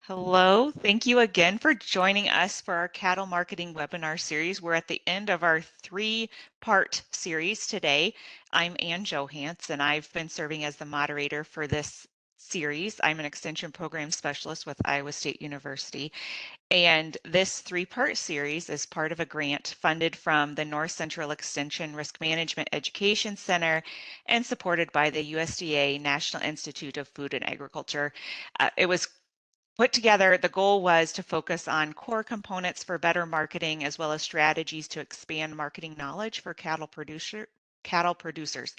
Hello, thank you again for joining us for our cattle marketing webinar series. We're at the end of our three-part series today. I'm Ann Johans, and I've been serving as the moderator for this series. I'm an extension program specialist with Iowa State University. And this three-part series is part of a grant funded from the North Central Extension Risk Management Education Center and supported by the USDA National Institute of Food and Agriculture. It was put together. The goal was to focus on core components for better marketing as well as strategies to expand marketing knowledge for cattle producers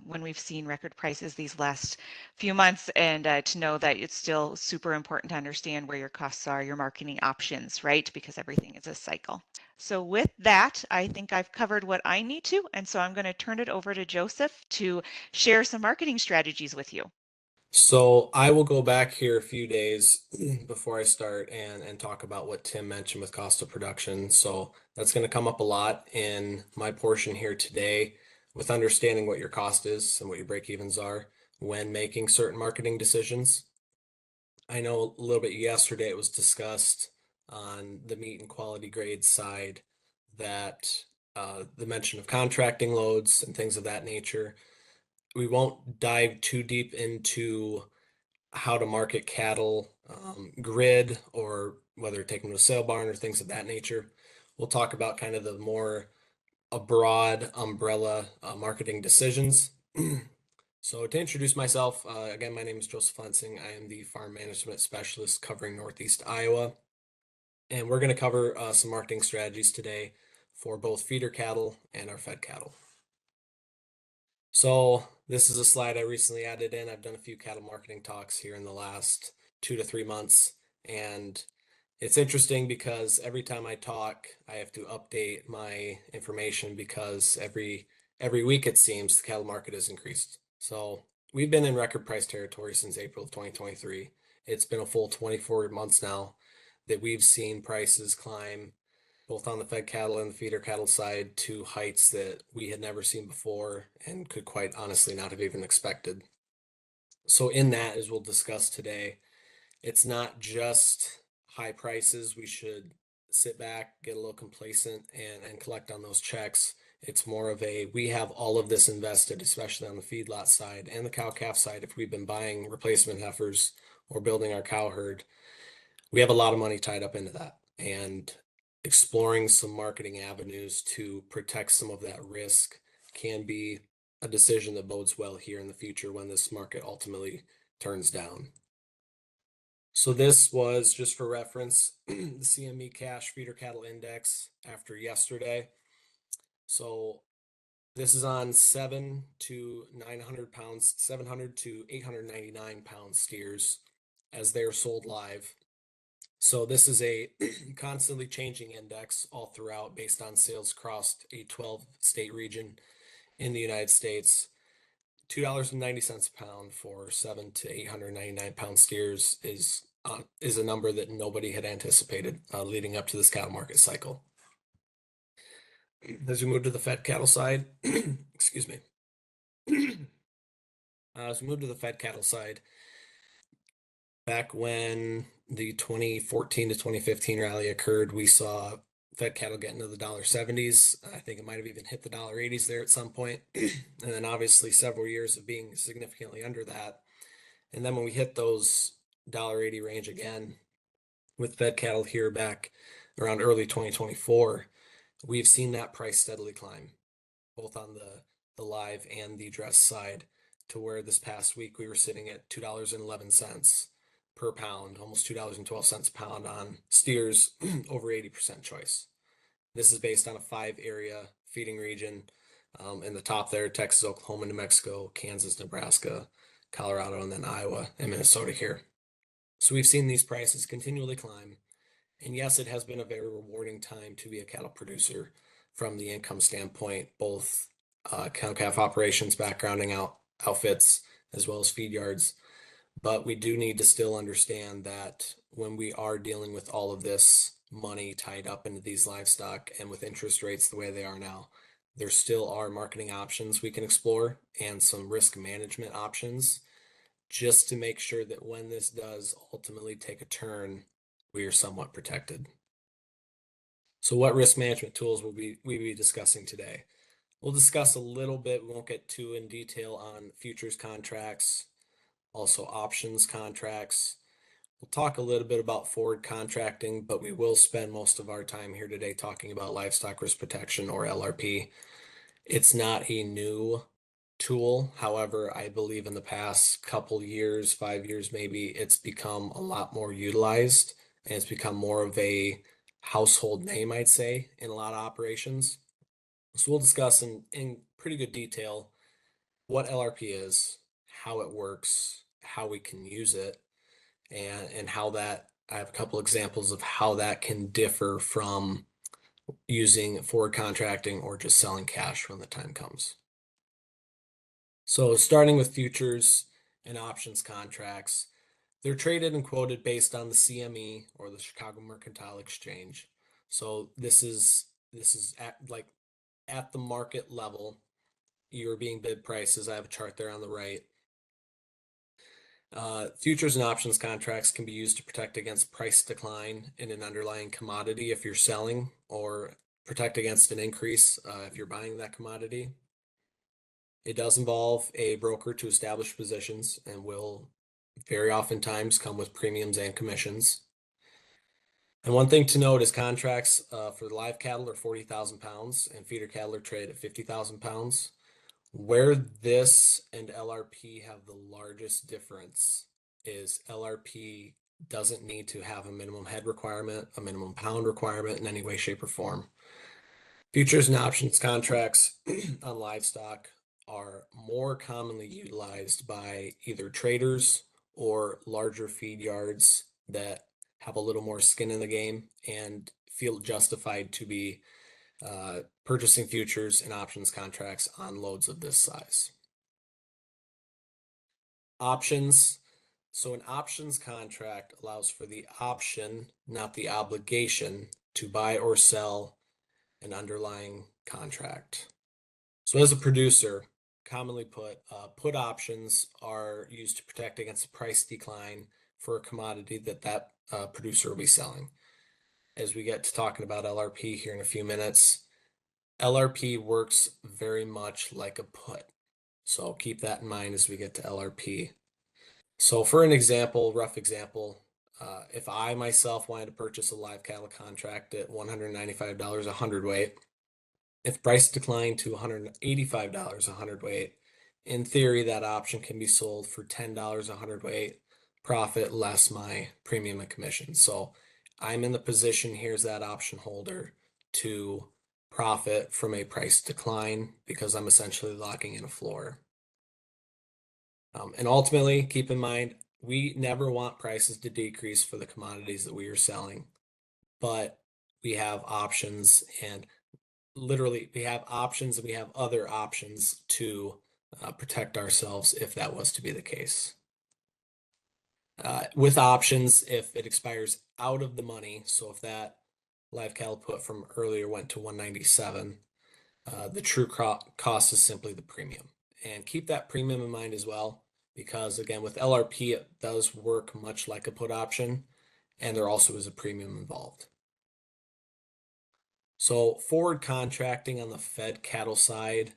when we've seen record prices these last few months, and to know that it's still super important to understand where your costs are, your marketing options, right? Because everything is a cycle. So with that, I think I've covered what I need to, and so I'm going to turn it over to Joseph to share some marketing strategies with you. So I will go back here a few days before I start and talk about what Tim mentioned with cost of production. So that's going to come up a lot in my portion here today with understanding what your cost is and what your break evens are when making certain marketing decisions. I know a little bit yesterday it was discussed on the meat and quality grade side that the mention of contracting loads and things of that nature. We won't dive too deep into how to market cattle, grid, or whether take them to a sale barn or things of that nature. We'll talk about kind of the more a broad umbrella marketing decisions. So to introduce myself, again, my name is Joseph Lensing. I am the farm management specialist covering Northeast Iowa, and we're going to cover some marketing strategies today for both feeder cattle and our fed cattle. So this is a slide I recently added in. I've done a few cattle marketing talks here in the last 2 to 3 months, and it's interesting because every time I talk, I have to update my information because every week it seems the cattle market has increased. So we've been in record price territory since April of 2023. It's been a full 24 months now that we've seen prices climb both on the fed cattle and the feeder cattle side to heights that we had never seen before and could quite honestly not have even expected. So in that, as we'll discuss today, it's not just high prices. We should sit back, get a little complacent, and collect on those checks. It's more of a, we have all of this invested, especially on the feedlot side and the cow-calf side. If we've been buying replacement heifers or building our cow herd, we have a lot of money tied up into that. And exploring some marketing avenues to protect some of that risk can be a decision that bodes well here in the future when this market ultimately turns down. So this was just for reference, the CME cash feeder cattle index after yesterday. So this is on 7 to 900 pounds, 700 to 899 pound steers as they're sold live. So this is a constantly changing index all throughout based on sales across a 12 state region in the United States. $2.90 a pound for 7 to 899 pound steers is a number that nobody had anticipated leading up to this cattle market cycle. As we move to the fed cattle side, excuse me. As we move to the fed cattle side, back when the 2014 to 2015 rally occurred, we saw fed cattle get into the $1.70s. I think it might have even hit the $1.80s there at some point. And then obviously several years of being significantly under that. And then when we hit those $1.80 range again with fed cattle here back around early 2024, we've seen that price steadily climb, both on the live and the dress side, to where this past week we were sitting at $2.11 per pound, almost $2.12 a pound on steers over 80% choice. This is based on a 5-area feeding region. In the top there, Texas, Oklahoma, New Mexico, Kansas, Nebraska, Colorado, and then Iowa and Minnesota here. So we've seen these prices continually climb. And yes, it has been a very rewarding time to be a cattle producer from the income standpoint, both cow-calf operations, backgrounding outfits, as well as feed yards. But we do need to still understand that when we are dealing with all of this money tied up into these livestock and with interest rates the way they are now, there still are marketing options we can explore and some risk management options just to make sure that when this does ultimately take a turn, we are somewhat protected. So what risk management tools will we be discussing today? We'll discuss a little bit, we won't get too in detail on futures contracts, also options contracts. We'll talk a little bit about forward contracting, but we will spend most of our time here today talking about livestock risk protection, or LRP. It's not a new tool. However, I believe in the past couple years, 5 years maybe, it's become a lot more utilized and it's become more of a household name, I'd say, in a lot of operations. So we'll discuss in pretty good detail what LRP is, how it works, how we can use it, and how that I have a couple examples of how that can differ from using forward contracting or just selling cash when the time comes. So starting with futures and options contracts, they're traded and quoted based on the CME, or the Chicago Mercantile Exchange. So this is at the market level. You're being bid prices. I have a chart there on the right. Futures and options contracts can be used to protect against price decline in an underlying commodity if you're selling, or protect against an increase if you're buying that commodity. It does involve a broker to establish positions and will very oftentimes come with premiums and commissions. And one thing to note is contracts for live cattle are 40,000 pounds and feeder cattle are traded at 50,000 pounds. Where this and LRP have the largest difference is LRP doesn't need to have a minimum head requirement, a minimum pound requirement in any way, shape, or form. Futures and options contracts on livestock are more commonly utilized by either traders or larger feed yards that have a little more skin in the game and feel justified to be purchasing futures and options contracts on loads of this size. Options. So an options contract allows for the option, not the obligation, to buy or sell an underlying contract. So as a producer, commonly put options are used to protect against a price decline for a commodity that producer will be selling. As we get to talking about LRP here in a few minutes, LRP works very much like a put. So keep that in mind as we get to LRP. So for an example, rough example, if I myself wanted to purchase a live cattle contract at $195 a hundredweight, if price declined to $185 a hundredweight, in theory, that option can be sold for $10 a hundredweight, profit less my premium and commission. So I'm in the position here as that option holder to profit from a price decline because I'm essentially locking in a floor. And ultimately, keep in mind, we never want prices to decrease for the commodities that we are selling, but we have options, and literally we have options and we have other options to protect ourselves if that was to be the case. With options, if it expires out of the money, so if that live cattle put from earlier went to 197, the true cost is simply the premium. And keep that premium in mind as well, because again, with LRP, it does work much like a put option, and there also is a premium involved. So forward contracting on the fed cattle side,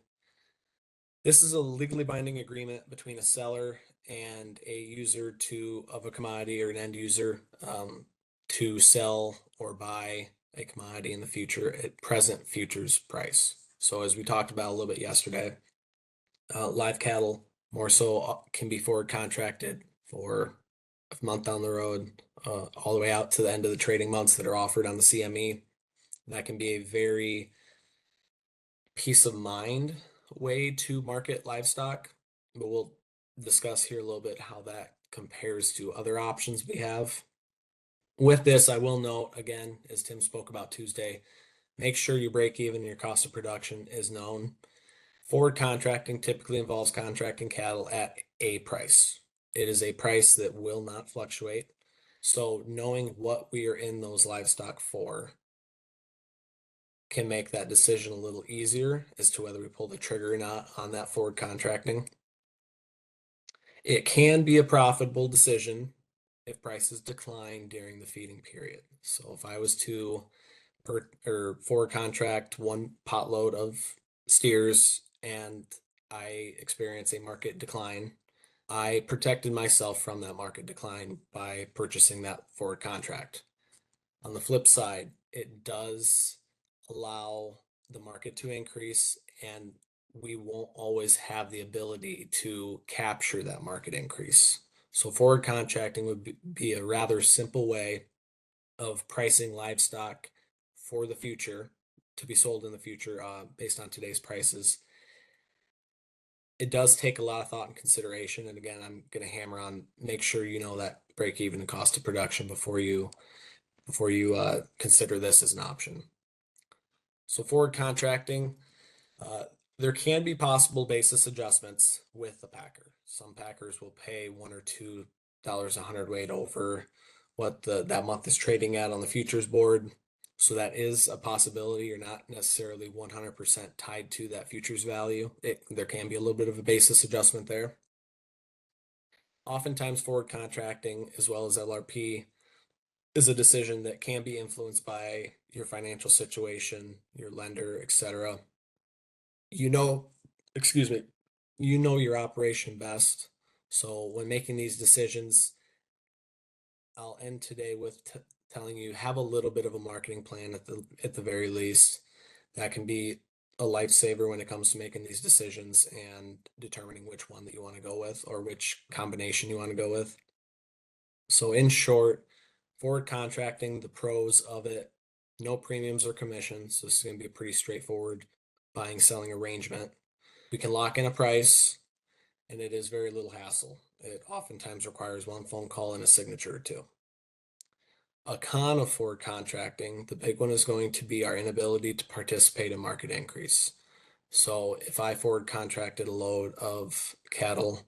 this is a legally binding agreement between a seller and a user of a commodity, or an end user to sell or buy a commodity in the future at present futures price. So as we talked about a little bit yesterday, live cattle more so can be forward contracted for a month down the road, all the way out to the end of the trading months that are offered on the CME. That can be a very peace of mind way to market livestock, but we'll discuss here a little bit how that compares to other options we have. With this, I will note again, as Tim spoke about Tuesday, make sure your break even and your cost of production is known. Forward contracting typically involves contracting cattle at a price. It is a price that will not fluctuate. So knowing what we are in those livestock for can make that decision a little easier as to whether we pull the trigger or not on that forward contracting. It can be a profitable decision if prices decline during the feeding period. So if I was to forward contract one potload of steers and I experience a market decline, I protected myself from that market decline by purchasing that forward contract. On the flip side, it does allow the market to increase, and we won't always have the ability to capture that market increase. So forward contracting would be a rather simple way of pricing livestock for the future to be sold in the future based on today's prices. It does take a lot of thought and consideration. And again, I'm going to hammer on make sure you know that break even and cost of production before you consider this as an option. So forward contracting, uh, there can be possible basis adjustments with the packer. Some packers will pay $1 or $2 a hundredweight over what that month is trading at on the futures board. So that is a possibility. You're not necessarily 100% tied to that futures value. There can be a little bit of a basis adjustment there. Oftentimes forward contracting as well as LRP is a decision that can be influenced by your financial situation, your lender, etc. You know, excuse me, you know your operation best. So when making these decisions, I'll end today with telling you have a little bit of a marketing plan at the very least. That can be a lifesaver when it comes to making these decisions and determining which one that you want to go with or which combination you want to go with. So in short, forward contracting, the pros of it, no premiums or commissions. So this is going to be a pretty straightforward buying selling arrangement. We can lock in a price and it is very little hassle. It oftentimes requires one phone call and a signature or two. A con of forward contracting, the big one is going to be our inability to participate in market increase. So if I forward contracted a load of cattle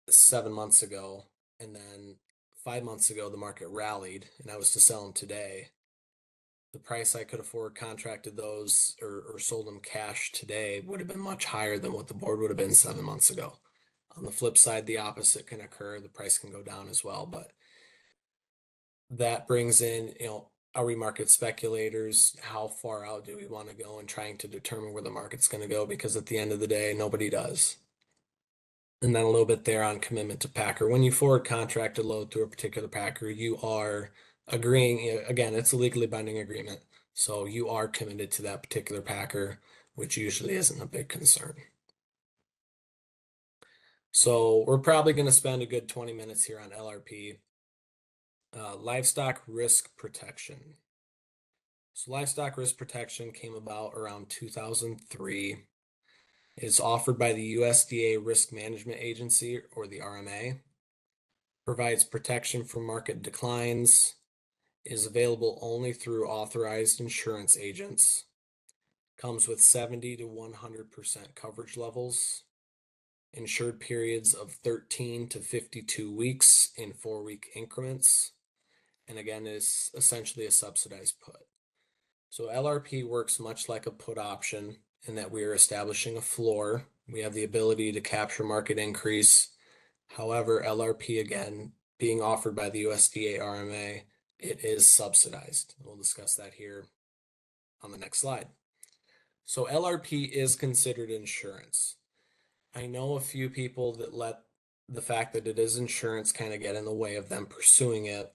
7 months ago, and then 5 months ago the market rallied and I was to sell them today, the price I could have forward contracted those or sold them cash today would have been much higher than what the board would have been 7 months ago. On the flip side, the opposite can occur. The price can go down as well, but that brings in, are we market speculators? How far out do we want to go in trying to determine where the market's going to go? Because at the end of the day, nobody does. And then a little bit there on commitment to packer. When you forward contract a load to a particular packer, you are agreeing, again, it's a legally binding agreement. So you are committed to that particular packer, which usually isn't a big concern. So we're probably going to spend a good 20 minutes here on LRP. Livestock risk protection. So livestock risk protection came about around 2003. It's offered by the USDA Risk Management Agency, or the RMA. Provides protection from market declines, is available only through authorized insurance agents, comes with 70 to 100% coverage levels, insured periods of 13 to 52 weeks in 4-week increments, and again is essentially a subsidized put. So LRP works much like a put option in that we are establishing a floor. We have the ability to capture market increase. However, LRP, again, being offered by the USDA RMA, it is subsidized. We'll discuss that here on the next slide. So LRP is considered insurance. I know a few people that let the fact that it is insurance kind of get in the way of them pursuing it.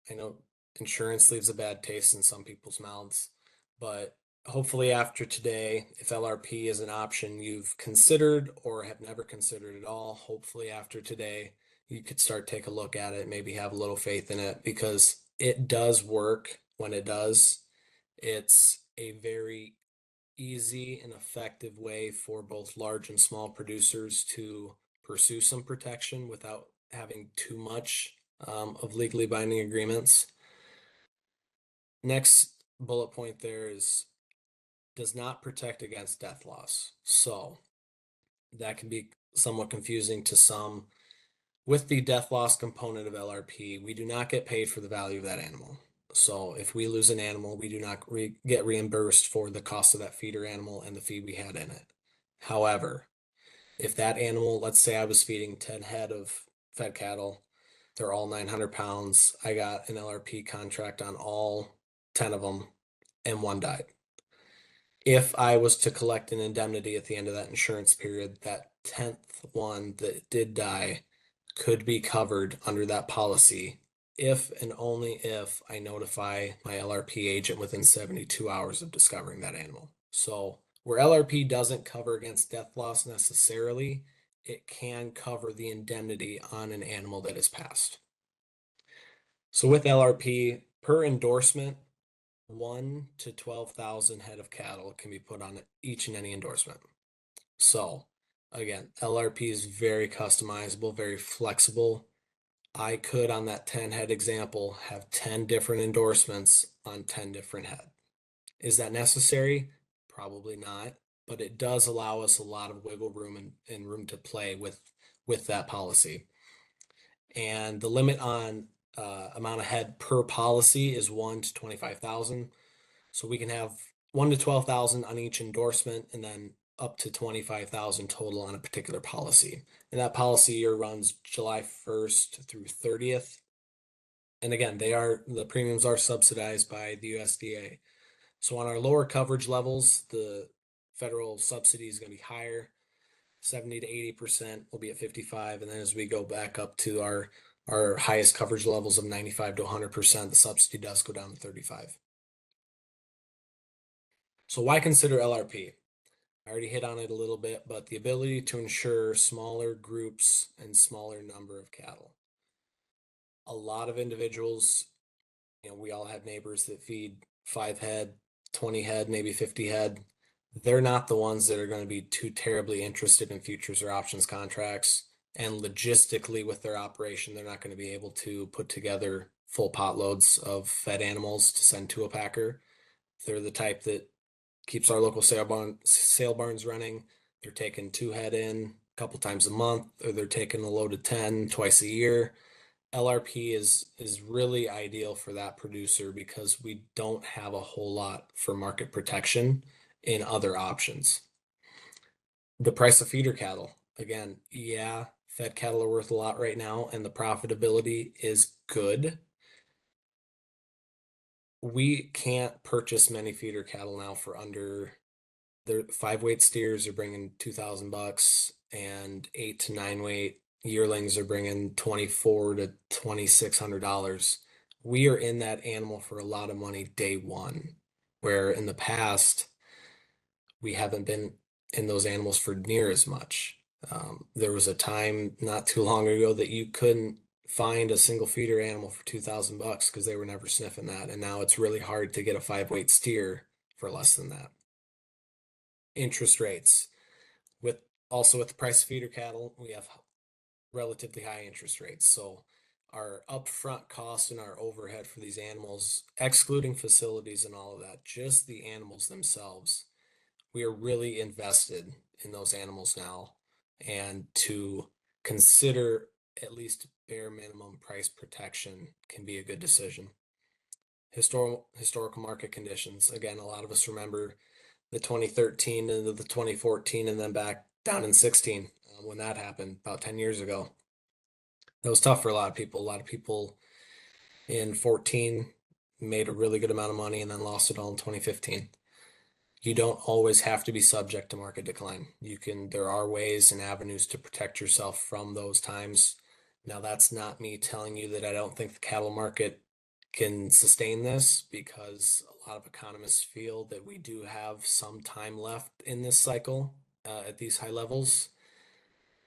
I know insurance leaves a bad taste in some people's mouths, but hopefully after today, if LRP is an option you've considered or have never considered at all, hopefully after today, you could start take a look at it, maybe have a little faith in it because it does work when it does. It's a very easy and effective way for both large and small producers to pursue some protection without having too much of legally binding agreements. Next bullet point there is does not protect against death loss. So that can be somewhat confusing to some. With the death loss component of LRP, we do not get paid for the value of that animal. So if we lose an animal, we do not get reimbursed for the cost of that feeder animal and the feed we had in it. However, If that animal, let's say I was feeding 10 head of fed cattle, they're all 900 pounds. I got an LRP contract on all 10 of them, and one died. If I was to collect an indemnity at the end of that insurance period, that 10th one that did die could be covered under that policy if and only if I notify my LRP agent within 72 hours of discovering that animal. So, where LRP doesn't cover against death loss necessarily, it can cover the indemnity on an animal that is passed. So, with LRP, per endorsement, 1 to 12,000 head of cattle can be put on each and any endorsement. So, again, LRP is very customizable, very flexible. I could, on that 10 head example, have 10 different endorsements on 10 different head. Is that necessary? Probably not, but it does allow us a lot of wiggle room and room to play with that policy. And the limit on amount of head per policy is 1 to 25,000. So we can have 1 to 12,000 on each endorsement and then up to 25,000 total on a particular policy. And that policy year runs July 1st through 30th. And again, the premiums are subsidized by the USDA. So on our lower coverage levels, the federal subsidy is going to be higher. 70 to 80% will be at 55. And then as we go back up to our highest coverage levels of 95 to 100%, the subsidy does go down to 35. So why consider LRP? I already hit on it a little bit, but the ability to insure smaller groups and smaller number of cattle. A lot of individuals, we all have neighbors that feed 5 head, 20 head, maybe 50 head. They're not the ones that are going to be too terribly interested in futures or options contracts. And logistically, with their operation, they're not going to be able to put together full pot loads of fed animals to send to a packer. They're the type that keeps our local sale barns running. They're taking 2 head in a couple times a month, or they're taking a load of 10 twice a year. LRP is really ideal for that producer because we don't have a whole lot for market protection in other options. The price of feeder cattle, again, yeah, fed cattle are worth a lot right now, and the profitability is good. We can't purchase many feeder cattle now for under their 5 weight steers are bringing $2,000, and 8 to 9 weight yearlings are bringing $2,400 to $2,600. We are in that animal for a lot of money day one, where in the past we haven't been in those animals for near as much. There was a time not too long ago that you couldn't find a single feeder animal for $2,000 because they were never sniffing that, and now it's really hard to get a 5 weight steer for less than that. Interest rates. With the price of feeder cattle, we have relatively high interest rates. So our upfront cost and our overhead for these animals, excluding facilities and all of that, just the animals themselves, we are really invested in those animals now. And to consider at least bare minimum price protection can be a good decision. Historical market conditions. Again, a lot of us remember the 2013 into the 2014 and then back down in 16 when that happened about 10 years ago. That was tough for a lot of people. A lot of people in 14 made a really good amount of money and then lost it all in 2015. You don't always have to be subject to market decline. There are ways and avenues to protect yourself from those times. Now, that's not me telling you that I don't think the cattle market can sustain this, because a lot of economists feel that we do have some time left in this cycle at these high levels,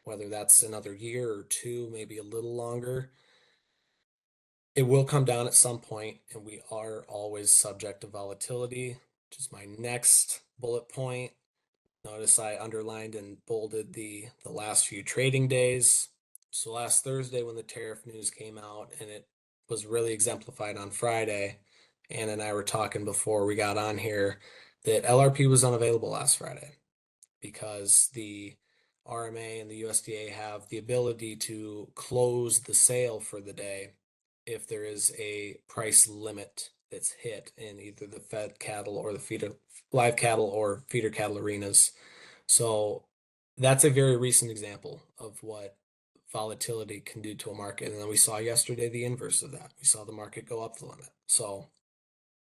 whether that's another year or two, maybe a little longer. It will come down at some point, and we are always subject to volatility, which is my next bullet point. Notice I underlined and bolded the last few trading days. So last Thursday when the tariff news came out, and it was really exemplified on Friday, Anna and I were talking before we got on here that LRP was unavailable last Friday because the RMA and the USDA have the ability to close the sale for the day if there is a price limit that's hit in either the fed cattle or the live cattle or feeder cattle arenas. So that's a very recent example of what volatility can do to a market. And then we saw yesterday the inverse of that. We saw the market go up the limit. So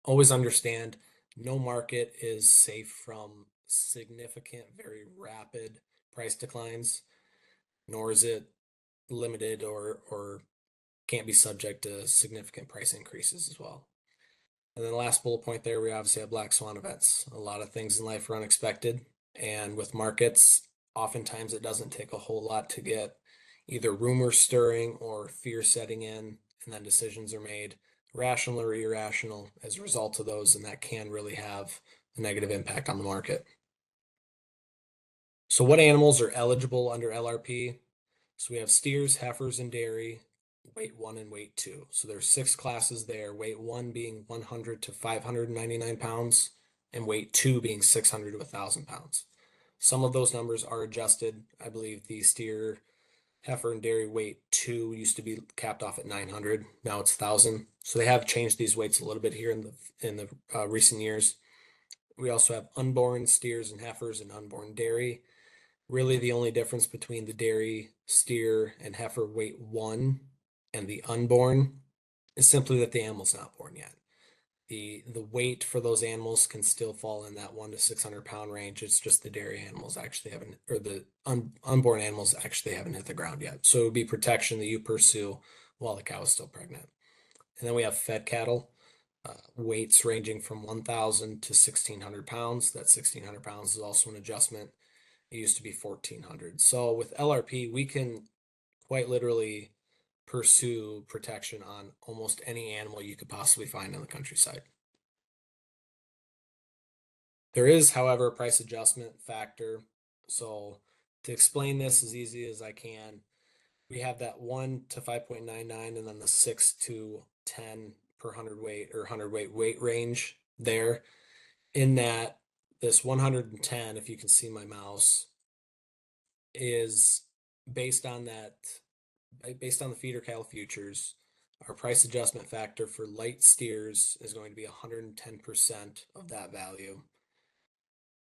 always understand no market is safe from significant, very rapid price declines, nor is it limited or can't be subject to significant price increases as well. And then the last bullet point there, we obviously have black swan events. A lot of things in life are unexpected. And with markets, oftentimes it doesn't take a whole lot to get either rumors stirring or fear setting in, and then decisions are made, rational or irrational, as a result of those, and that can really have a negative impact on the market. So what animals are eligible under LRP? So we have steers, heifers, and dairy, weight 1 and weight 2. So there's 6 classes there, weight 1 being 100 to 599 pounds, and weight 2 being 600 to 1,000 pounds. Some of those numbers are adjusted. I believe the steer, heifer, and dairy weight 2 used to be capped off at 900. Now it's 1,000. So they have changed these weights a little bit here in the recent years. We also have unborn steers and heifers and unborn dairy. Really, the only difference between the dairy, steer, and heifer weight 1 and the unborn is simply that the animal's not born yet. The weight for those animals can still fall in that 1 to 600 pound range. It's just the dairy animals actually haven't, or the unborn animals actually haven't hit the ground yet. So it would be protection that you pursue while the cow is still pregnant. And then we have fed cattle, weights ranging from 1,000 to 1,600 pounds. That 1,600 pounds is also an adjustment. It used to be 1,400. So with LRP, we can quite literally pursue protection on almost any animal you could possibly find in the countryside. There is, however, a price adjustment factor. So to explain this as easy as I can, we have that 1 to 5.99 and then the 6 to 10 per hundredweight or hundredweight range there. In that, this 110, if you can see my mouse, is based on that, based on the feeder cattle futures. Our price adjustment factor for light steers is going to be 110% of that value.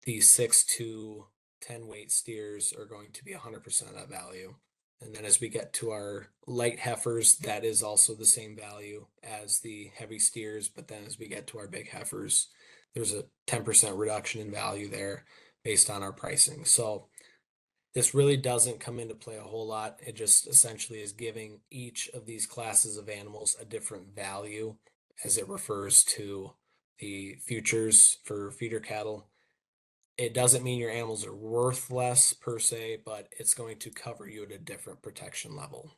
The 6 to 10 weight steers are going to be 100% of that value. And then as we get to our light heifers, that is also the same value as the heavy steers. But then as we get to our big heifers, there's a 10% reduction in value there based on our pricing. So this really doesn't come into play a whole lot. It just essentially is giving each of these classes of animals a different value as it refers to the futures for feeder cattle. It doesn't mean your animals are worth less per se, but it's going to cover you at a different protection level.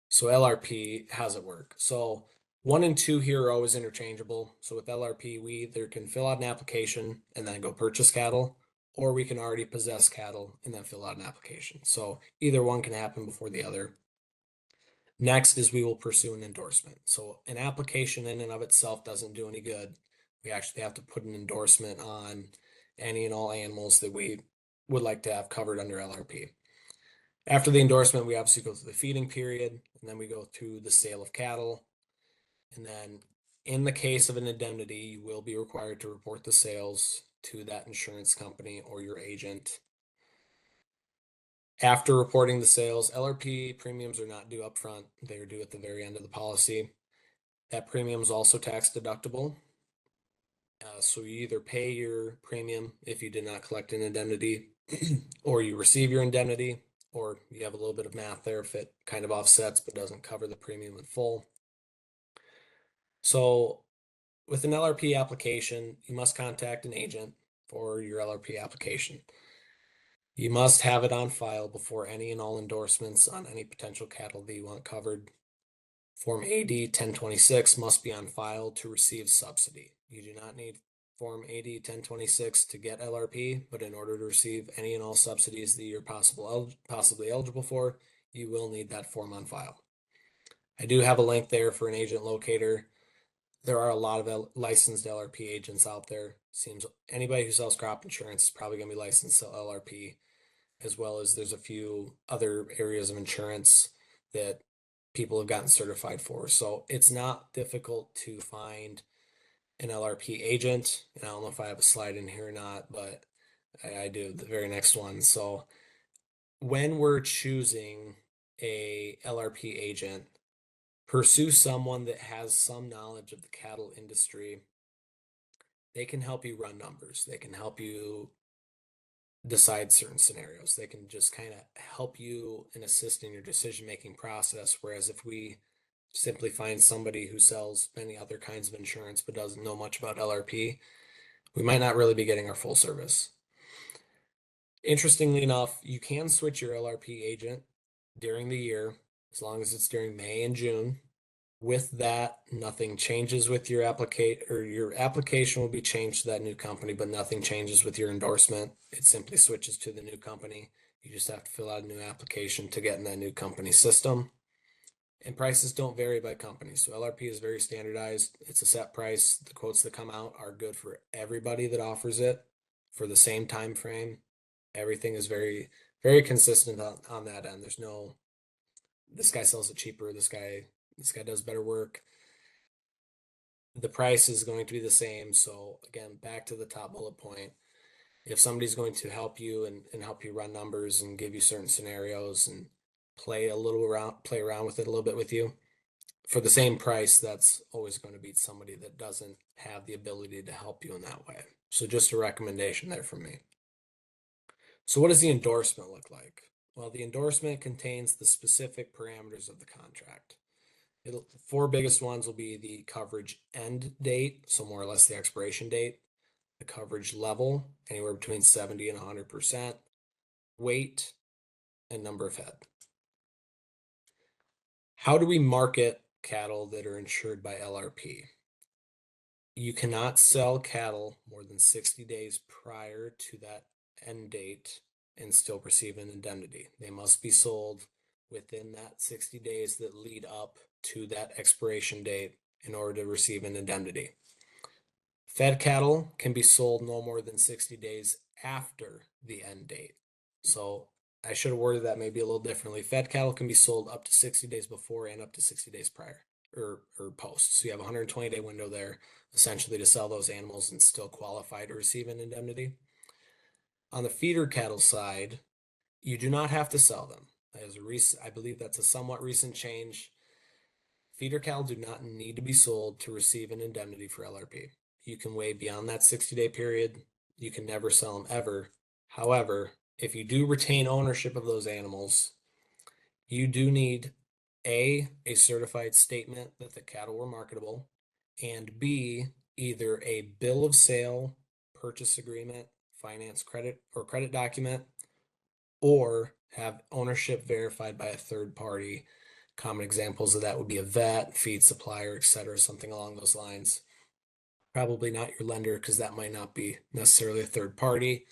So LRP, how's it work? So 1 and 2 here are always interchangeable. So with LRP, we either can fill out an application and then go purchase cattle, or we can already possess cattle and then fill out an application. So either one can happen before the other. Next is we will pursue an endorsement. So an application in and of itself doesn't do any good. We actually have to put an endorsement on any and all animals that we would like to have covered under LRP. After the endorsement, we obviously go through the feeding period, and then we go through the sale of cattle. And then in the case of an indemnity, you will be required to report the sales to that insurance company or your agent. After reporting the sales, LRP premiums are not due up front. They are due at the very end of the policy. That premium is also tax deductible. So you either pay your premium if you did not collect an indemnity, or you receive your indemnity, or you have a little bit of math there if it kind of offsets but doesn't cover the premium in full. So with an LRP application, you must contact an agent for your LRP application. You must have it on file before any and all endorsements on any potential cattle that you want covered. Form AD 1026 must be on file to receive subsidy. You do not need Form AD 1026 to get LRP, but in order to receive any and all subsidies that you're possibly eligible for, you will need that form on file. I do have a link there for an agent locator. There are a lot of licensed LRP agents out there. Seems anybody who sells crop insurance is probably going to be licensed to LRP, as well as there's a few other areas of insurance that people have gotten certified for. So it's not difficult to find an LRP agent. And I don't know if I have a slide in here or not, but I do, the very next one. So when we're choosing a LRP agent, pursue someone that has some knowledge of the cattle industry. They can help you run numbers. They can help you decide certain scenarios. They can just kind of help you and assist in your decision-making process. Whereas if we simply find somebody who sells many other kinds of insurance but doesn't know much about LRP, we might not really be getting our full service. Interestingly enough, you can switch your LRP agent during the year as long as it's during May and June. With that, nothing changes with your application will be changed to that new company, but nothing changes with your endorsement. It simply switches to the new company. You just have to fill out a new application to get in that new company system. And prices don't vary by company. So LRP is very standardized. It's a set price. The quotes that come out are good for everybody that offers it for the same time frame. Everything is very, very consistent on that end. There's no, this guy sells it cheaper, this guy does better work. The price is going to be the same. So again, back to the top bullet point. If somebody's going to help you and help you run numbers and give you certain scenarios and play around with it a little bit with you for the same price, that's always going to beat somebody that doesn't have the ability to help you in that way. So just a recommendation there from me. So what does the endorsement look like? Well, the endorsement contains the specific parameters of the contract. Four biggest ones will be the coverage end date, so more or less the expiration date, the coverage level, anywhere between 70 and 100%, weight, and number of head. How do we market cattle that are insured by LRP? You cannot sell cattle more than 60 days prior to that end date and still receive an indemnity. They must be sold within that 60 days that lead up to that expiration date in order to receive an indemnity. Fed cattle can be sold no more than 60 days after the end date. So I should have worded that maybe a little differently. Fed cattle can be sold up to 60 days before and up to 60 days prior or post. So you have a 120-day window there essentially to sell those animals and still qualify to receive an indemnity. On the feeder cattle side, you do not have to sell them. I believe that's a somewhat recent change. Feeder cattle do not need to be sold to receive an indemnity for LRP. You can weigh beyond that 60-day period. You can never sell them ever. However, if you do retain ownership of those animals, you do need a certified statement that the cattle were marketable, and B, either a bill of sale, purchase agreement, finance credit or credit document, or have ownership verified by a third party. Common examples of that would be a vet, feed supplier, etc., something along those lines. Probably not your lender because that might not be necessarily a third party,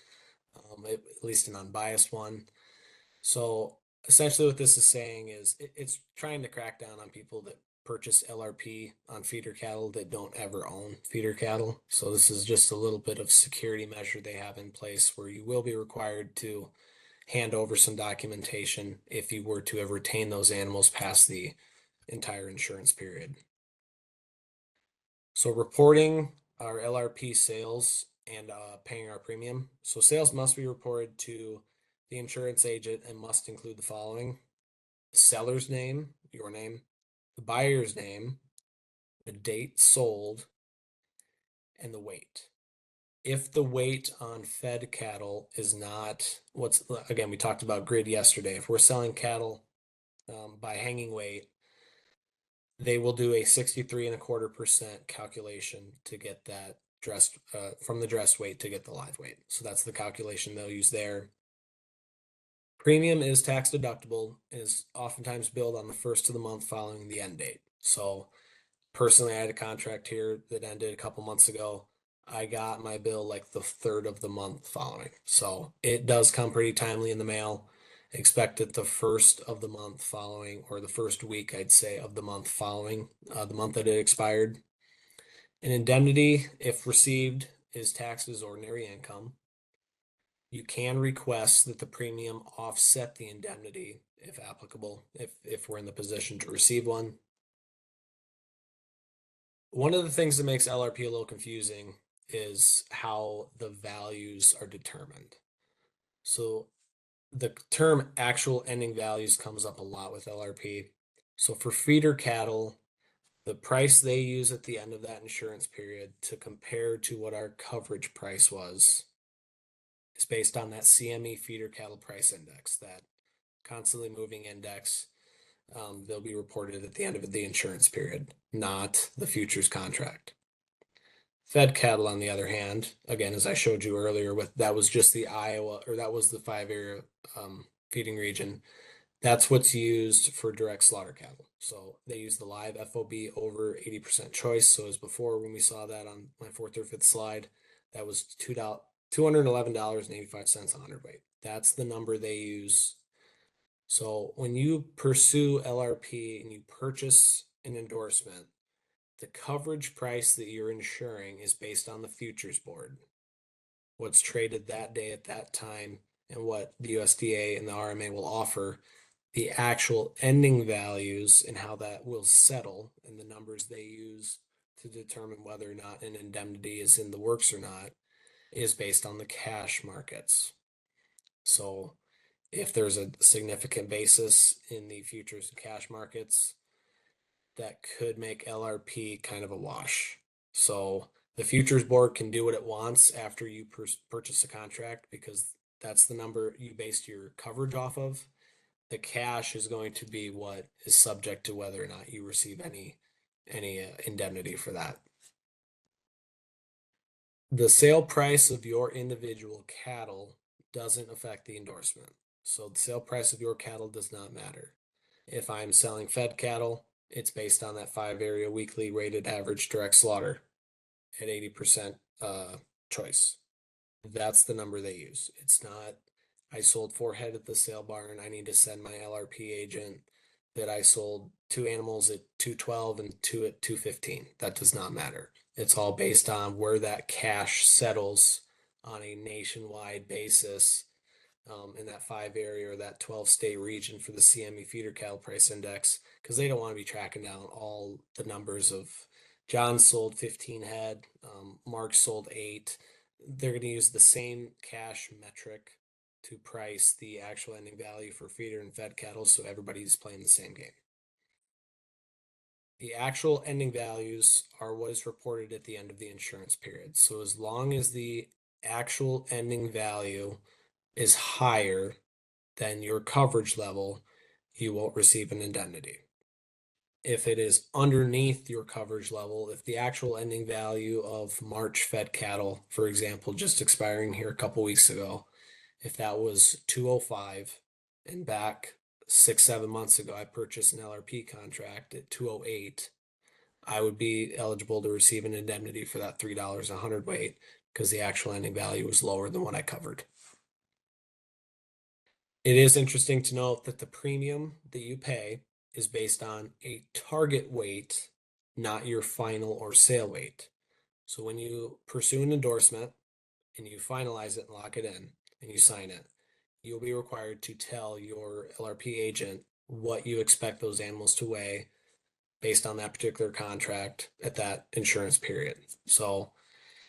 at least an unbiased one. So essentially what this is saying is it's trying to crack down on people that purchase LRP on feeder cattle that don't ever own feeder cattle. So this is just a little bit of security measure they have in place where you will be required to hand over some documentation if you were to have retained those animals past the entire insurance period. So reporting our LRP sales and paying our premium. So sales must be reported to the insurance agent and must include the following: the seller's name, your name, the buyer's name, the date sold, and the weight. If the weight on fed cattle is not again, we talked about grid yesterday. If we're selling cattle by hanging weight, they will do a 63.25% calculation to get that dressed from the dress weight to get the live weight. So that's the calculation they'll use there. Premium is tax deductible and is oftentimes billed on the first of the month following the end date. So personally, I had a contract here that ended a couple months ago. I got my bill like the third of the month following. So it does come pretty timely in the mail. Expect it the first of the month following, or the first week, I'd say, of the month following the month that it expired. An indemnity, if received, is taxed as ordinary income. You can request that the premium offset the indemnity if applicable, if we're in the position to receive one. One of the things that makes LRP a little confusing is how the values are determined. So the term actual ending values comes up a lot with LRP. So for feeder cattle, the price they use at the end of that insurance period to compare to what our coverage price was is based on that CME feeder cattle price index, that constantly moving index. They'll be reported at the end of the insurance period, not the futures contract. Fed cattle, on the other hand, again, as I showed you earlier, with that was just the Iowa, or that was the 5 area feeding region. That's what's used for direct slaughter cattle. So they use the live FOB over 80% choice. So as before, when we saw that on my fourth or fifth slide, that was $211.85 a hundredweight. That's the number they use. So when you pursue LRP and you purchase an endorsement, the coverage price that you're insuring is based on the futures board, what's traded that day at that time, and what the USDA and the RMA will offer. The actual ending values and how that will settle, and the numbers they use to determine whether or not an indemnity is in the works or not, is based on the cash markets. So if there's a significant basis in the futures and cash markets, that could make LRP kind of a wash. So the futures board can do what it wants after you purchase a contract, because that's the number you based your coverage off of. The cash is going to be what is subject to whether or not you receive any indemnity for that. The sale price of your individual cattle doesn't affect the endorsement. So the sale price of your cattle does not matter. If I'm selling fed cattle, it's based on that 5 area weekly weighted average direct slaughter at 80% choice. That's the number they use. It's not, I sold 4 head at the sale barn, I need to send my LRP agent that I sold 2 animals at 212 and 2 at 215. That does not matter. It's all based on where that cash settles on a nationwide basis, in that 5 area or that 12 state region for the CME feeder cattle price index, because they don't want to be tracking down all the numbers of John sold 15 head, Mark sold 8. They're going to use the same cash metric to price the actual ending value for feeder and fed cattle, so everybody's playing the same game. The actual ending values are what is reported at the end of the insurance period. So as long as the actual ending value is higher than your coverage level, you won't receive an indemnity. If it is underneath your coverage level, if the actual ending value of March fed cattle, for example, just expiring here a couple weeks ago, if that was 205, and back 6-7 months ago I purchased an LRP contract at 208, I would be eligible to receive an indemnity for that $3 a hundredweight, because the actual ending value was lower than what I covered. It is interesting to note that the premium that you pay is based on a target weight, not your final or sale weight. So when you pursue an endorsement and you finalize it and lock it in and you sign it, you'll be required to tell your LRP agent what you expect those animals to weigh based on that particular contract at that insurance period. So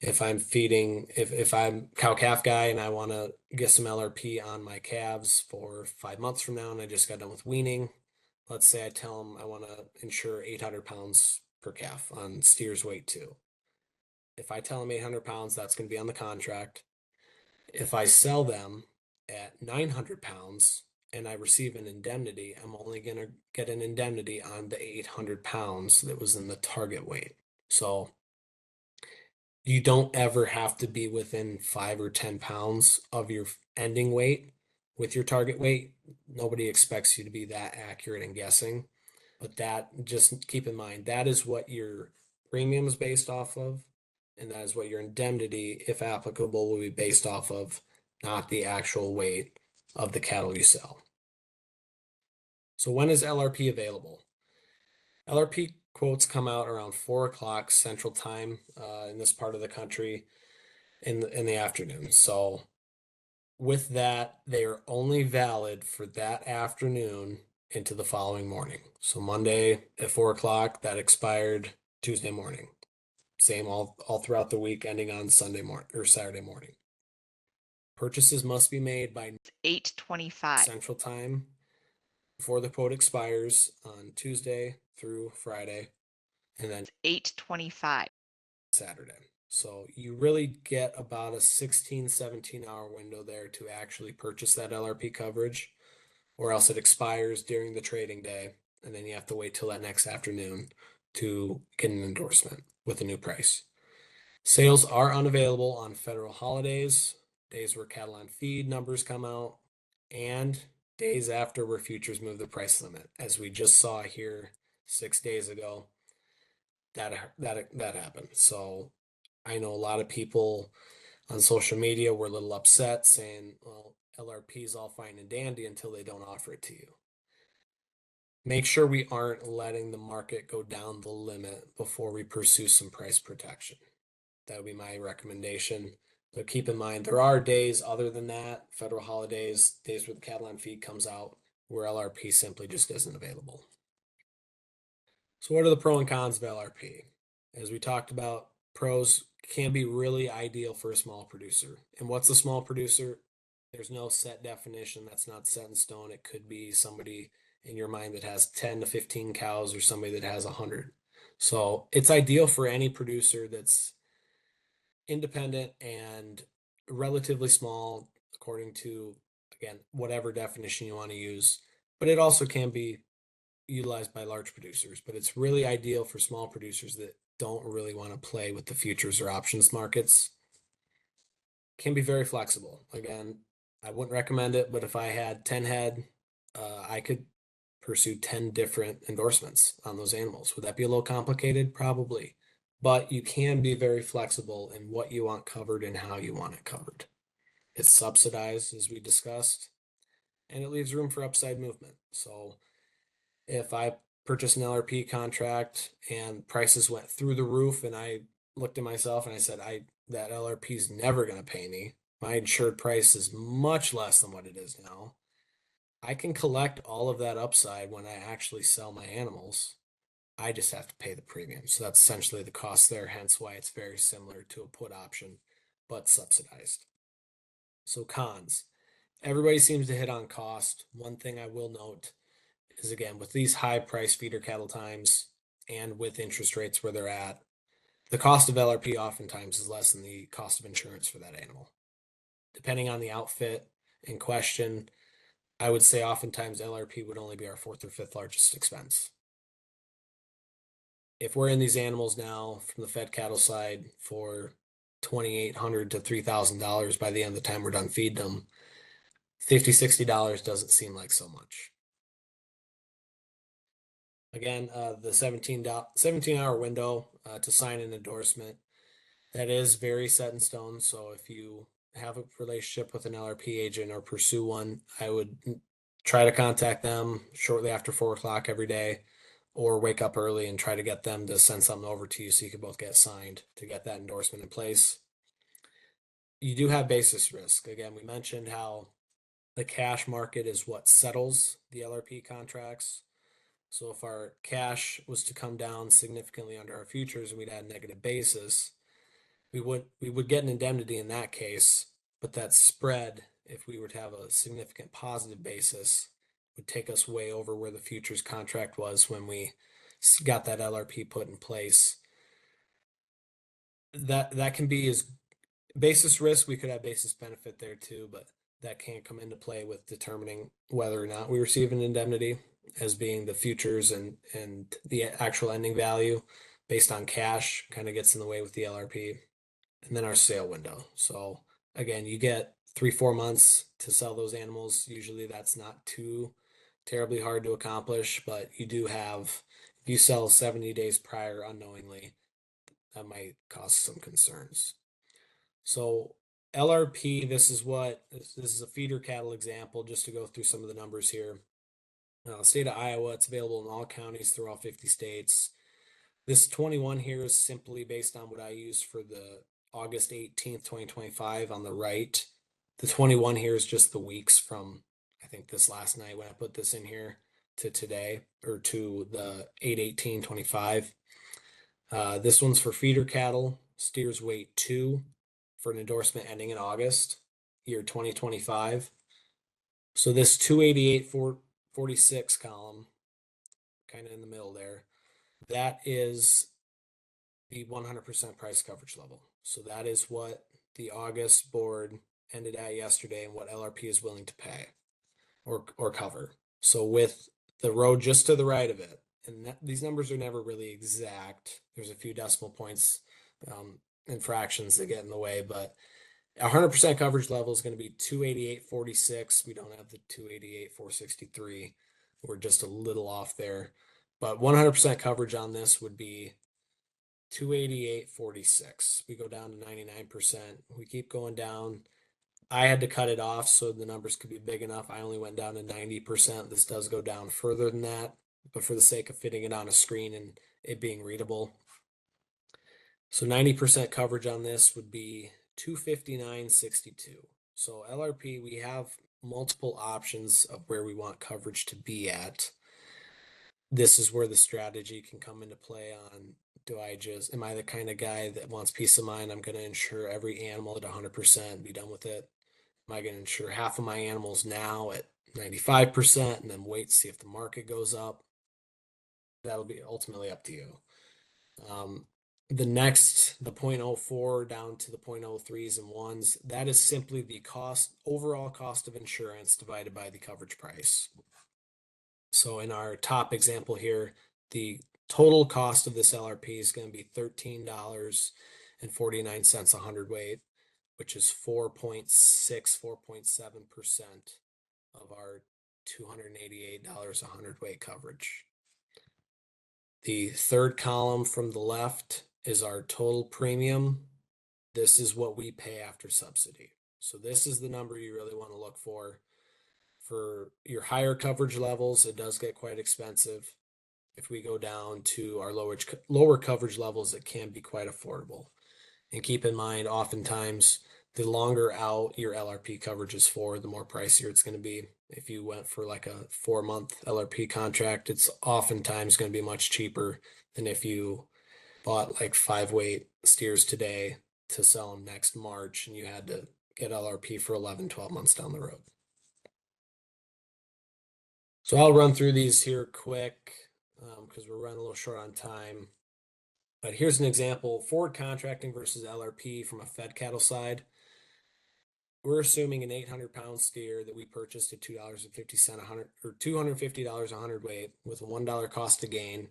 if I'm feeding, if I'm cow calf guy and I want to get some LRP on my calves for 5 months from now and I just got done with weaning, let's say I tell them I want to insure 800 pounds per calf on steer's weight too. If I tell them 800 pounds, that's going to be on the contract. If I sell them at 900 pounds and I receive an indemnity, I'm only going to get an indemnity on the 800 pounds that was in the target weight. So you don't ever have to be within 5 or 10 pounds of your ending weight with your target weight. Nobody expects you to be that accurate in guessing, but that, just keep in mind, that is what your premium is based off of, and that is what your indemnity, if applicable, will be based off of, not the actual weight of the cattle you sell. So when is LRP available? LRP quotes come out around 4 o'clock Central Time in this part of the country in the afternoon. So with that, they are only valid for that afternoon into the following morning. So Monday at 4 o'clock, that expired Tuesday morning. Same all throughout the week, ending on Sunday morning or Saturday morning. Purchases must be made by 8:25. Central Time before the quote expires on Tuesday through Friday, and then 8:25. Saturday. So you really get about a 16, 17-hour window there to actually purchase that LRP coverage, or else it expires during the trading day, and then you have to wait till that next afternoon to get an endorsement with a new price. Sales are unavailable on federal holidays, days where cattle on feed numbers come out, and days after where futures move the price limit, as we just saw here 6 days ago. That happened. So I know a lot of people on social media were a little upset saying, well, LRP is all fine and dandy until they don't offer it to you. Make sure we aren't letting the market go down the limit before we pursue some price protection. That would be my recommendation. But keep in mind, there are days other than that, federal holidays, days where the cattle on feed comes out, where LRP simply just isn't available. So what are the pros and cons of LRP? As we talked about, pros can be really ideal for a small producer. And what's a small producer? There's no set definition that's not set in stone. It could be somebody in your mind that has 10 to 15 cows or somebody that has 100. So it's ideal for any producer that's independent and relatively small, according to, again, whatever definition you want to use. But it also can be utilized by large producers, but it's really ideal for small producers that don't really want to play with the futures or options markets. Can be very flexible. Again, I wouldn't recommend it, but if I had 10 head, I could pursue 10 different endorsements on those animals. Would that be a little complicated? Probably. But you can be very flexible in what you want covered and how you want it covered. It's subsidized, as we discussed, and it leaves room for upside movement. So if I purchased an LRP contract and prices went through the roof and I looked at myself and I said, that LRP is never going to pay me. My insured price is much less than what it is now. I can collect all of that upside when I actually sell my animals. I just have to pay the premium. So that's essentially the cost there, hence why it's very similar to a put option, but subsidized. So cons. Everybody seems to hit on cost. One thing I will note is, again, with these high price feeder cattle times and with interest rates where they're at, the cost of LRP oftentimes is less than the cost of insurance for that animal. Depending on the outfit in question, I would say oftentimes LRP would only be our fourth or fifth largest expense. If we're in these animals now from the fed cattle side for $2,800 to $3,000 by the end of the time we're done feeding them, $50, $60 doesn't seem like so much. Again, the 17-hour window to sign an endorsement, that is very set in stone. So if you have a relationship with an LRP agent or pursue one, I would try to contact them shortly after 4 o'clock every day, or wake up early and try to get them to send something over to you so you can both get signed to get that endorsement in place. You do have basis risk. Again, we mentioned how the cash market is what settles the LRP contracts. So if our cash was to come down significantly under our futures and we'd add negative basis, we would get an indemnity in that case, but that spread, if we were to have a significant positive basis, would take us way over where the futures contract was when we got that LRP put in place. That can be as basis risk. We could have basis benefit there too, but that can't come into play with determining whether or not we receive an indemnity, as being the futures and the actual ending value based on cash kind of gets in the way with the LRP. And then our sale window. So again, you get 3-4 months to sell those animals. Usually that's not too terribly hard to accomplish, but you do have, if you sell 70 days prior unknowingly, that might cause some concerns. So LRP, this is a feeder cattle example, just to go through some of the numbers here. State of Iowa, it's available in all counties through all 50 states. This 21 here is simply based on what I use for the August 18th, 2025 on the right. The 21 here is just the weeks from, I think, this last night when I put this in here to today, or to the 8/18/25. This one's for feeder cattle, steers weight 2 for an endorsement ending in August, year 2025. So this 288.46 column, kind of in the middle there, that is the 100% price coverage level. So that is what the August board ended at yesterday and what LRP is willing to pay or cover. So with the road just to the right of it, and these numbers are never really exact. There's a few decimal points and fractions that get in the way, but 100% coverage level is going to be 288.46. We don't have the 288.463. We're just a little off there, but 100% coverage on this would be 288.46. We go down to 99%. We keep going down. I had to cut it off so the numbers could be big enough. I only went down to 90%. This does go down further than that, but for the sake of fitting it on a screen and it being readable. So 90% coverage on this would be 259.62. So LRP, we have multiple options of where we want coverage to be at. This is where the strategy can come into play on, am I the kind of guy that wants peace of mind? I'm going to insure every animal at 100%, be done with it. Am I going to insure half of my animals now at 95% and then wait to see if the market goes up? That'll be ultimately up to you. The 0.04 down to the 0.03s and ones, that is simply the overall cost of insurance divided by the coverage price. So in our top example here, the total cost of this LRP is going to be $13.49 a hundredweight, which is 4.7% of our $288 a hundredweight coverage. The third column from the left is our total premium. This is what we pay after subsidy. So this is the number you really want to look for. For your higher coverage levels, it does get quite expensive. If we go down to our lower coverage levels, it can be quite affordable. And keep in mind, oftentimes, the longer out your LRP coverage is for, the more pricier it's going to be. If you went for like a 4-month LRP contract, it's oftentimes going to be much cheaper than if you bought like 5-weight steers today to sell them next March and you had to get LRP for 11, 12 months down the road. So I'll run through these here quick because we're running a little short on time. But here's an example, forward contracting versus LRP from a fed cattle side. We're assuming an 800-pound steer that we purchased at $2.50 a hundred or $250 a hundredweight with a $1 cost to gain.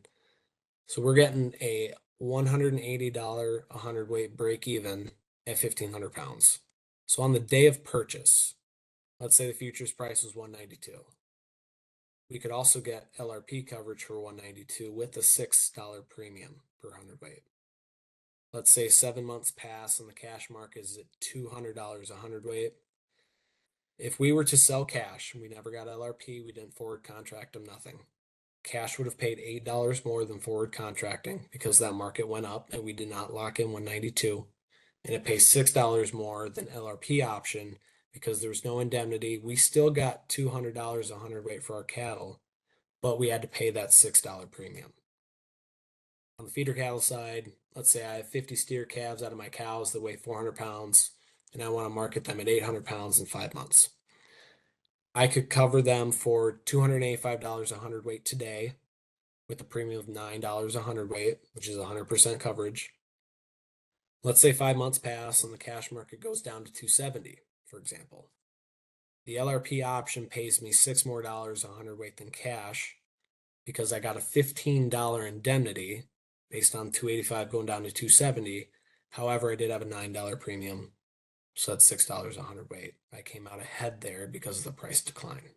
So we're getting a $180 a hundredweight break even at 1,500 pounds. So on the day of purchase, let's say the futures price was 192. We could also get LRP coverage for 192 with a $6 premium per hundredweight. Let's say 7 months pass and the cash market is at $200 a hundredweight. If we were to sell cash, we never got LRP, we didn't forward contract them, nothing. Cash would have paid $8 more than forward contracting because that market went up and we did not lock in 192. And it pays $6 more than LRP option because there was no indemnity. We still got $200 a hundredweight for our cattle, but we had to pay that $6 premium. On the feeder cattle side, let's say I have 50 steer calves out of my cows that weigh 400 pounds, and I want to market them at 800 pounds in 5 months. I could cover them for $285 a hundredweight today with a premium of $9 a hundredweight, which is 100% coverage. Let's say 5 months pass and the cash market goes down to 270, for example. The LRP option pays me $6 more a hundredweight than cash because I got a $15 indemnity based on 285 going down to 270. However, I did have a $9 premium, so that's $6 a hundredweight. I came out ahead there because of the price decline.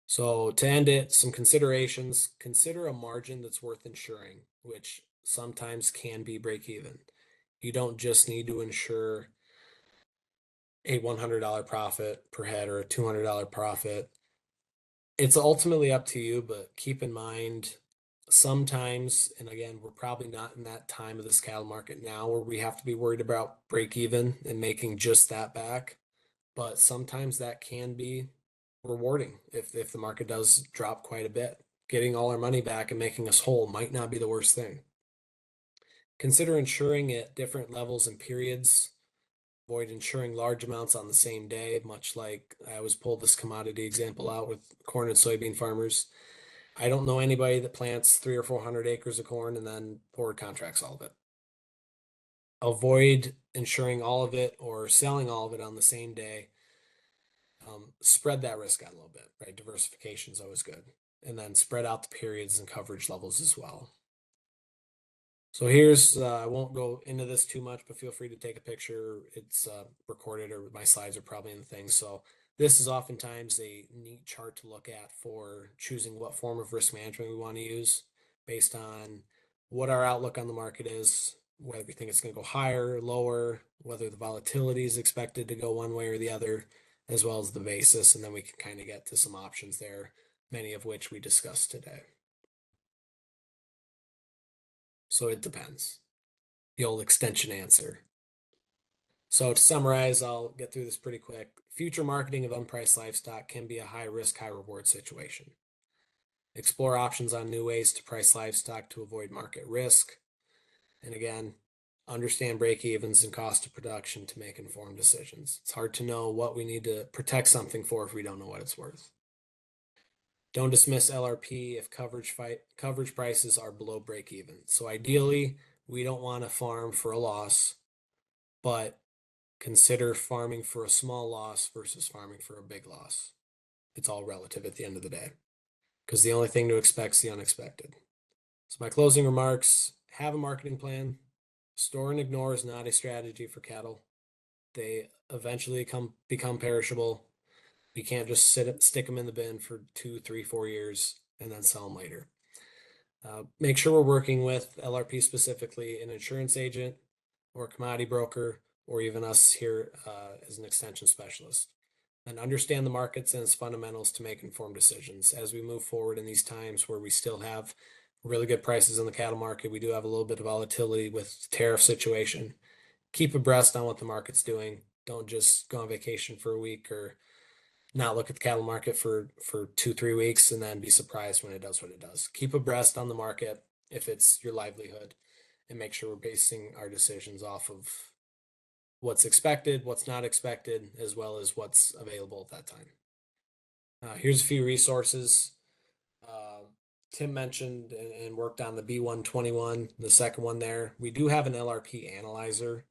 So to end it, some considerations. Consider a margin that's worth insuring, which sometimes can be break even. You don't just need to insure a $100 profit per head or a $200 profit. It's ultimately up to you, but keep in mind sometimes, and again, we're probably not in that time of this cattle market now where we have to be worried about break even and making just that back. But sometimes that can be rewarding if the market does drop quite a bit. Getting all our money back and making us whole might not be the worst thing. Consider insuring at different levels and periods. Avoid insuring large amounts on the same day, much like I always pulled this commodity example out with corn and soybean farmers. I don't know anybody that plants 300 or 400 acres of corn and then forward contracts all of it. Avoid insuring all of it or selling all of it on the same day. Spread that risk out a little bit, right? Diversification is always good. And then spread out the periods and coverage levels as well. So here's, I won't go into this too much, but feel free to take a picture. It's recorded, or my slides are probably in the thing. So this is oftentimes a neat chart to look at for choosing what form of risk management we want to use based on what our outlook on the market is, whether we think it's going to go higher, lower, whether the volatility is expected to go one way or the other, as well as the basis. And then we can kind of get to some options there, many of which we discussed today. So it depends. The old extension answer. So to summarize, I'll get through this pretty quick. Future marketing of unpriced livestock can be a high risk, high reward situation. Explore options on new ways to price livestock to avoid market risk. And again, understand break evens and cost of production to make informed decisions. It's hard to know what we need to protect something for if we don't know what it's worth. Don't dismiss LRP if coverage prices are below break even. So ideally, we don't want to farm for a loss, but consider farming for a small loss versus farming for a big loss. It's all relative at the end of the day, because the only thing to expect is the unexpected. So my closing remarks: have a marketing plan. Store and ignore is not a strategy for cattle. They eventually become perishable. You can't just stick them in the bin for 2, 3, 4 years and then sell them later. Make sure we're working with LRP, specifically an insurance agent or a commodity broker, or even us here as an extension specialist. And understand the markets and its fundamentals to make informed decisions. As we move forward in these times where we still have really good prices in the cattle market, we do have a little bit of volatility with the tariff situation. Keep abreast on what the market's doing. Don't just go on vacation for a week or not look at the cattle market for 2, 3 weeks and then be surprised when it does what it does. Keep abreast on the market if it's your livelihood, and make sure we're basing our decisions off of what's expected, what's not expected, as well as what's available at that time. Here's a few resources. Tim mentioned and worked on the B121, the second one there. We do have an LRP analyzer,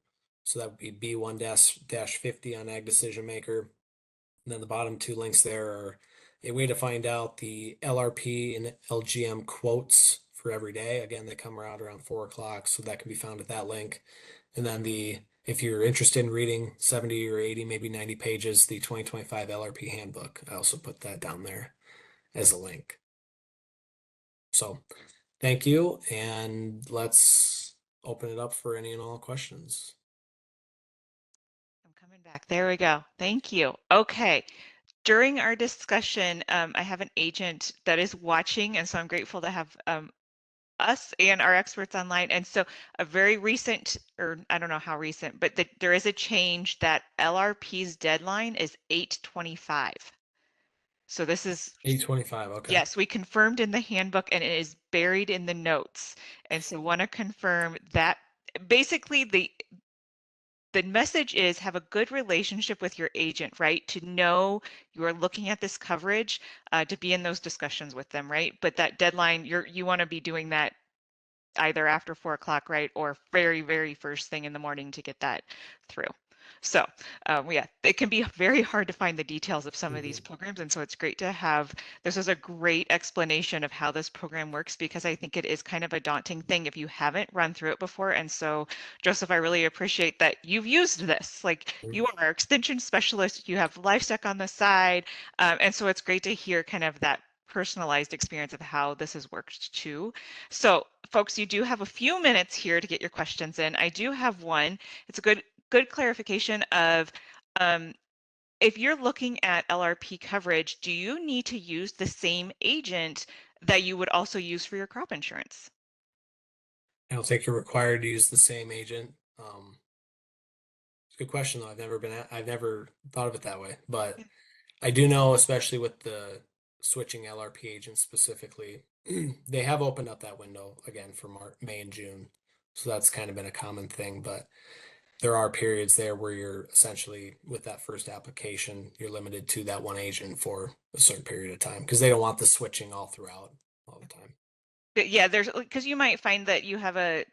so that would be B1-50 on Ag Decision Maker. And then the bottom two links there are a way to find out the LRP and LGM quotes for every day. Again, they come around 4 o'clock, so that can be found at that link. And then if you're interested in reading 70 or 80, maybe 90 pages, the 2025 LRP handbook, I also put that down there as a link. So thank you, and let's open it up for any and all questions. I'm coming back. There we go. Thank you. Okay. During our discussion, I have an agent that is watching, and so I'm grateful to have us and our experts online. And so a very recent, or I don't know how recent, but there is a change that LRP's deadline is 8/25. So this is, 8/25, okay. yes, we confirmed in the handbook and it is buried in the notes. And so want to confirm that basically the message is have a good relationship with your agent, right? To know you are looking at this coverage, to be in those discussions with them, right? But that deadline, you want to be doing that either after 4 o'clock, right? Or very, very first thing in the morning to get that through. So yeah, it can be very hard to find the details of some of these programs. And so it's great to have, this is a great explanation of how this program works, because I think it is kind of a daunting thing if you haven't run through it before. And so Joseph, I really appreciate that you've used this. Like, you are our extension specialist, you have livestock on the side. And so it's great to hear kind of that personalized experience of how this has worked too. So folks, you do have a few minutes here to get your questions in. I do have one. It's a good clarification of if you're looking at LRP coverage, do you need to use the same agent that you would also use for your crop insurance? I don't think you're required to use the same agent. It's a good question though. I've never thought of it that way, but I do know, especially with the switching LRP agents specifically, they have opened up that window again for May and June. So that's kind of been a common thing, but there are periods there where you're essentially with that first application, you're limited to that one agent for a certain period of time because they don't want the switching all throughout all the time. But yeah, there's because you might find that you have a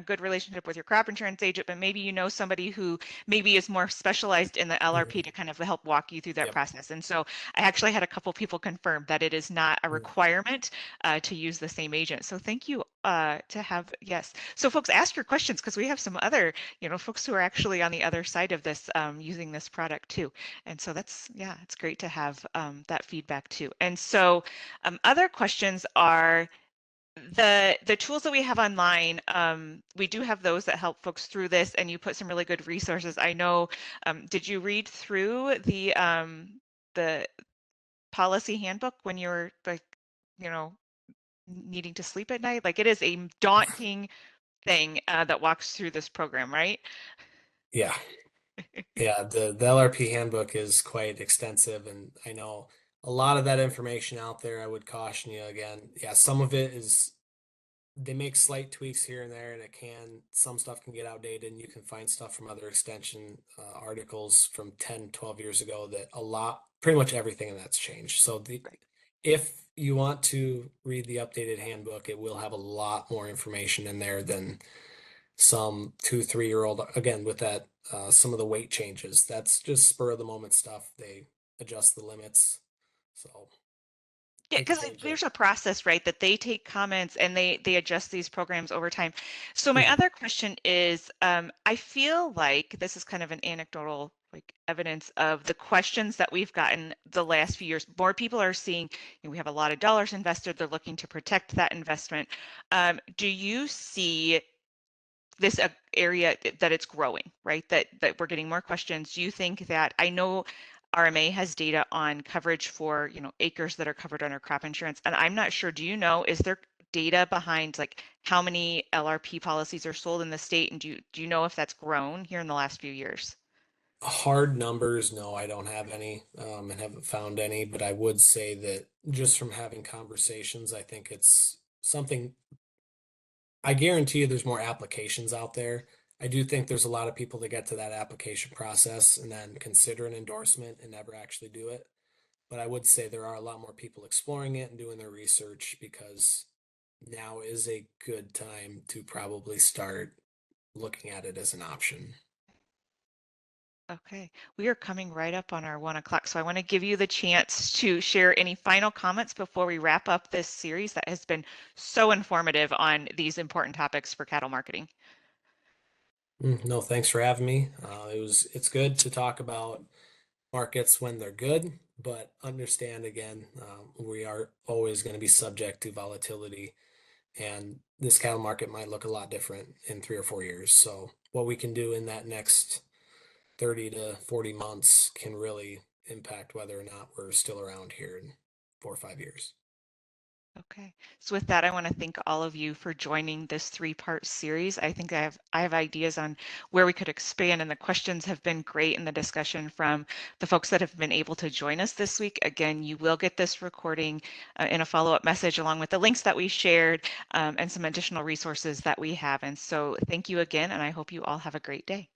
good relationship with your crop insurance agent, but maybe you know somebody who maybe is more specialized in the LRP Mhm. to kind of help walk you through that Yep. process. And so I actually had a couple people confirm that it is not a Mm. requirement to use the same agent. So thank you to have, yes. So folks, ask your questions because we have some other, folks who are actually on the other side of this using this product too. And so that's, yeah, it's great to have that feedback too. And so other questions are, the tools that we have online, we do have those that help folks through this, and you put some really good resources. I know, did you read through the policy handbook when you were like, you know, needing to sleep at night? Like it is a daunting thing that walks through this program, right? Yeah. Yeah, the LRP handbook is quite extensive, and I know a lot of that information out there. I would caution you again. Yeah, some of it is they make slight tweaks here and there, and some stuff can get outdated, and you can find stuff from other extension articles from 10, 12 years ago that pretty much everything in that's changed. So Right. if you want to read the updated handbook, it will have a lot more information in there than some 2, 3 year old. Again, with that, some of the weight changes, that's just spur of the moment stuff. They adjust the limits, so Yeah, they can because change it. there's a process, right, that they take comments and they adjust these programs over time. So my Mhm. other question is, I feel like this is kind of an anecdotal like evidence of the questions that we've gotten the last few years. More people are seeing, we have a lot of dollars invested, they're looking to protect that investment. Do you see this area that it's growing, right? That we're getting more questions. Do you think that I know RMA has data on coverage for, acres that are covered under crop insurance, and I'm not sure, do you know, is there data behind like how many LRP policies are sold in the state, and do you know if that's grown here in the last few years? Hard numbers, no, I don't have any, and haven't found any, but I would say that just from having conversations, I think it's something. I guarantee you there's more applications out there. I do think there's a lot of people that get to that application process and then consider an endorsement and never actually do it. But I would say there are a lot more people exploring it and doing their research because now is a good time to probably start looking at it as an option. Okay, we are coming right up on our 1 o'clock, so I want to give you the chance to share any final comments before we wrap up this series that has been so informative on these important topics for cattle marketing. No, thanks for having me. It's good to talk about markets when they're good, but understand again, we are always going to be subject to volatility, and this cattle market might look a lot different in 3 or 4 years. So what we can do in that next 30 to 40 months can really impact whether or not we're still around here in 4 or 5 years. Okay, so with that, I want to thank all of you for joining this three-part series. I think I have ideas on where we could expand, and the questions have been great in the discussion from the folks that have been able to join us this week. Again, you will get this recording in a follow-up message along with the links that we shared and some additional resources that we have. And so thank you again, and I hope you all have a great day.